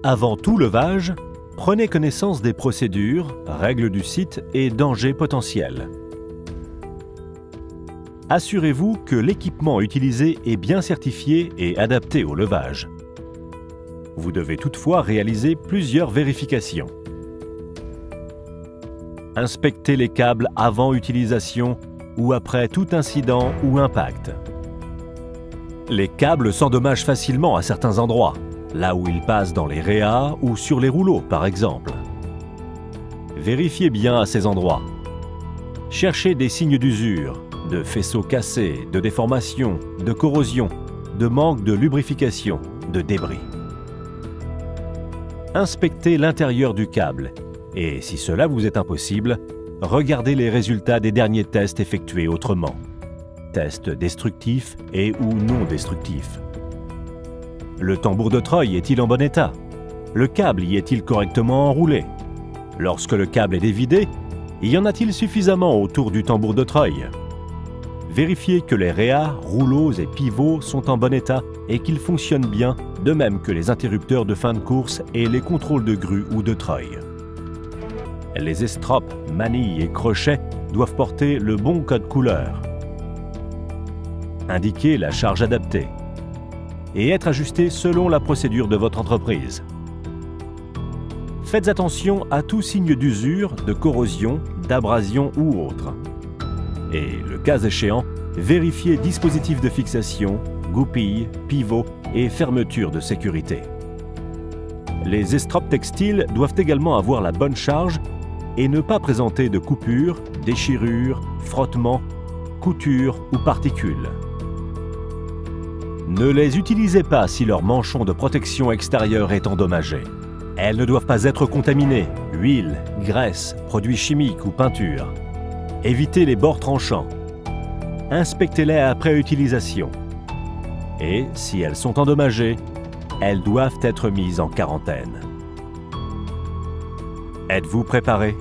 Avant tout levage, prenez connaissance des procédures, règles du site et dangers potentiels. Assurez-vous que l'équipement utilisé est bien certifié et adapté au levage. Vous devez toutefois réaliser plusieurs vérifications. Inspectez les câbles avant utilisation ou après tout incident ou impact. Les câbles s'endommagent facilement à certains endroits, là où ils passent dans les réas ou sur les rouleaux par exemple. Vérifiez bien à ces endroits. Cherchez des signes d'usure, de faisceaux cassés, de déformation, de corrosion, de manque de lubrification, de débris. Inspectez l'intérieur du câble et, si cela vous est impossible, regardez les résultats des derniers tests effectués autrement. Tests destructifs et ou non destructifs. Le tambour de treuil est-il en bon état? Le câble y est-il correctement enroulé? Lorsque le câble est dévidé, y en a-t-il suffisamment autour du tambour de treuil? Vérifiez que les réas, rouleaux et pivots sont en bon état et qu'ils fonctionnent bien, de même que les interrupteurs de fin de course et les contrôles de grue ou de treuil. Les estropes, manilles et crochets doivent porter le bon code couleur. Indiquez la charge adaptée et être ajusté selon la procédure de votre entreprise. Faites attention à tout signe d'usure, de corrosion, d'abrasion ou autre. Et, le cas échéant, vérifiez dispositifs de fixation, goupilles, pivots et fermetures de sécurité. Les estropes textiles doivent également avoir la bonne charge et ne pas présenter de coupures, déchirures, frottements, coutures ou particules. Ne les utilisez pas si leur manchon de protection extérieure est endommagé. Elles ne doivent pas être contaminées, huile, graisse, produits chimiques ou peinture. Évitez les bords tranchants. Inspectez-les après utilisation. Et, si elles sont endommagées, elles doivent être mises en quarantaine. Êtes-vous préparé ?